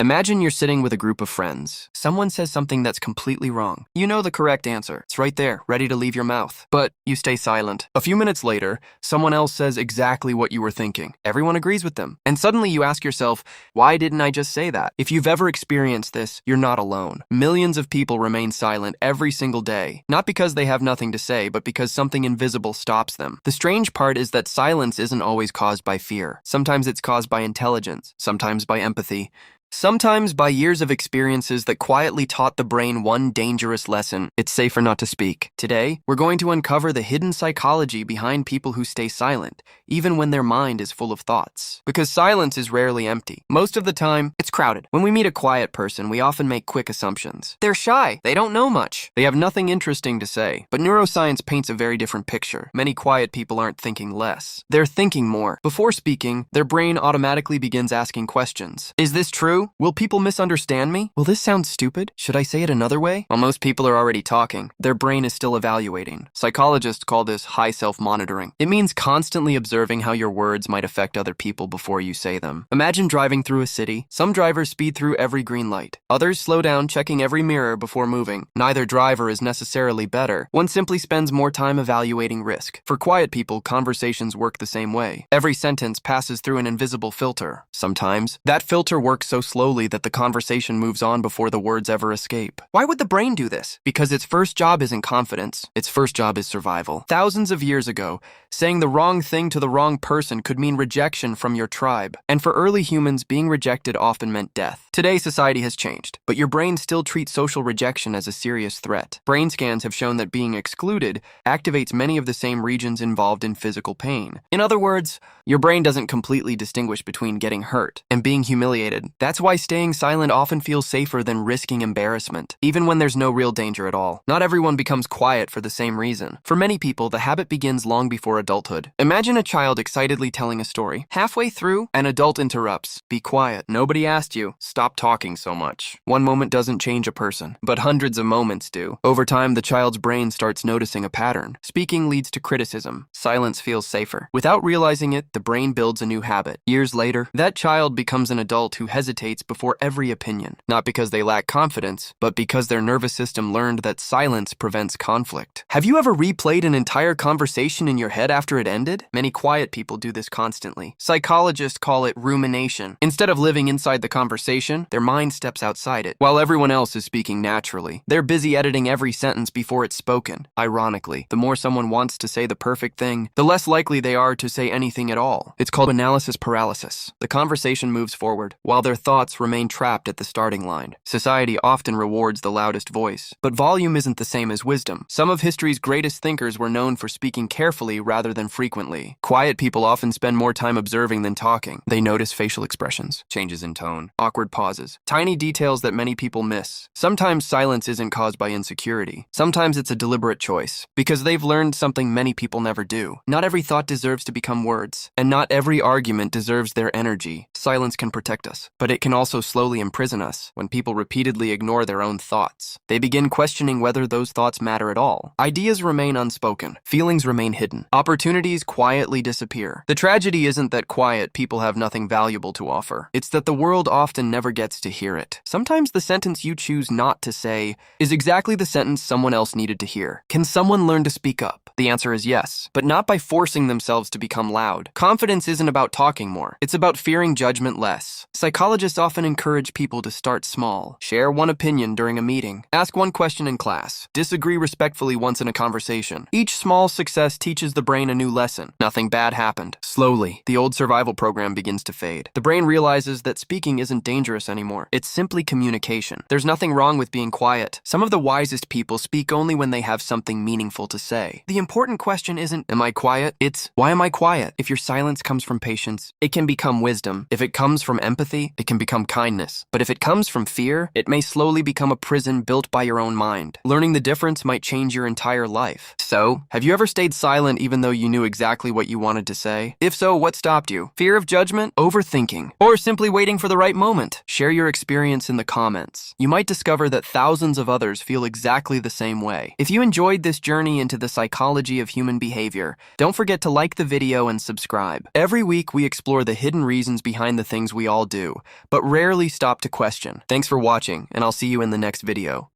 Imagine you're sitting with a group of friends. Someone says something that's completely wrong. You know the correct answer. It's right there, ready to leave your mouth. But you stay silent. A few minutes later, someone else says exactly what you were thinking. Everyone agrees with them. And suddenly you ask yourself, why didn't I just say that? If you've ever experienced this, you're not alone. Millions of people remain silent every single day. Not because they have nothing to say, but because something invisible stops them. The strange part is that silence isn't always caused by fear. Sometimes it's caused by intelligence, sometimes by empathy. Sometimes by years of experiences that quietly taught the brain one dangerous lesson: it's safer not to speak. Today, we're going to uncover the hidden psychology behind people who stay silent, even when their mind is full of thoughts. Because silence is rarely empty. Most of the time, it's crowded. When we meet a quiet person, we often make quick assumptions. They're shy. They don't know much. They have nothing interesting to say. But neuroscience paints a very different picture. Many quiet people aren't thinking less. They're thinking more. Before speaking, their brain automatically begins asking questions. Is this true? Will people misunderstand me? Will this sound stupid? Should I say it another way? While most people are already talking, their brain is still evaluating. Psychologists call this high self-monitoring. It means constantly observing how your words might affect other people before you say them. Imagine driving through a city. Some drivers speed through every green light. Others slow down, checking every mirror before moving. Neither driver is necessarily better. One simply spends more time evaluating risk. For quiet people, conversations work the same way. Every sentence passes through an invisible filter. Sometimes, that filter works so slowly that the conversation moves on before the words ever escape. Why would the brain do this? Because its first job isn't confidence. Its first job is survival. Thousands of years ago, saying the wrong thing to the wrong person could mean rejection from your tribe. And for early humans, being rejected often meant death. Today, society has changed, but your brain still treats social rejection as a serious threat. Brain scans have shown that being excluded activates many of the same regions involved in physical pain. In other words, your brain doesn't completely distinguish between getting hurt and being humiliated. That's why staying silent often feels safer than risking embarrassment, even when there's no real danger at all. Not everyone becomes quiet for the same reason. For many people, the habit begins long before adulthood. Imagine a child excitedly telling a story. Halfway through, an adult interrupts. Be quiet. Nobody asked you. Stop talking so much. One moment doesn't change a person, but hundreds of moments do. Over time, the child's brain starts noticing a pattern. Speaking leads to criticism. Silence feels safer. Without realizing it, the brain builds a new habit. Years later, that child becomes an adult who hesitates before every opinion, not because they lack confidence, but because their nervous system learned that silence prevents conflict. Have you ever replayed an entire conversation in your head after it ended? Many quiet people do this constantly. Psychologists call it rumination. Instead of living inside the conversation, their mind steps outside it. While everyone else is speaking naturally, they're busy editing every sentence before it's spoken. Ironically, the more someone wants to say the perfect thing, the less likely they are to say anything at all. It's called analysis paralysis. The conversation moves forward, while their thoughts remain trapped at the starting line. Society often rewards the loudest voice, but volume isn't the same as wisdom. Some of history's greatest thinkers were known for speaking carefully rather than frequently. Quiet people often spend more time observing than talking. They notice facial expressions, changes in tone, awkward pauses, tiny details that many people miss. Sometimes silence isn't caused by insecurity. Sometimes it's a deliberate choice, because they've learned something many people never do. Not every thought deserves to become words, and not every argument deserves their energy. Silence can protect us, but it can also slowly imprison us. When people repeatedly ignore their own thoughts, they begin questioning whether those thoughts matter at all. Ideas remain unspoken. Feelings remain hidden. Opportunities quietly disappear. The tragedy isn't that quiet people have nothing valuable to offer. It's that the world often never gets to hear it. Sometimes the sentence you choose not to say is exactly the sentence someone else needed to hear. Can someone learn to speak up? The answer is yes, but not by forcing themselves to become loud. Confidence isn't about talking more. It's about fearing judgment less. Psychologists often encourage people to start small. Share one opinion during a meeting. Ask one question in class. Disagree respectfully once in a conversation. Each small success teaches the brain a new lesson. Nothing bad happened. Slowly, the old survival program begins to fade. The brain realizes that speaking isn't dangerous anymore. It's simply communication. There's nothing wrong with being quiet. Some of the wisest people speak only when they have something meaningful to say. The important question isn't, am I quiet? It's, why am I quiet? If your silence comes from patience, it can become wisdom. If it comes from empathy, it can become kindness. But if it comes from fear, it may slowly become a prison built by your own mind. Learning the difference might change your entire life. So, have you ever stayed silent even though you knew exactly what you wanted to say? If so, what stopped you? Fear of judgment? Overthinking? Or simply waiting for the right moment? Share your experience in the comments. You might discover that thousands of others feel exactly the same way. If you enjoyed this journey into the psychology psychology of human behavior. Don't forget to like the video and subscribe. Every week, we explore the hidden reasons behind the things we all do, but rarely stop to question. Thanks for watching, and I'll see you in the next video.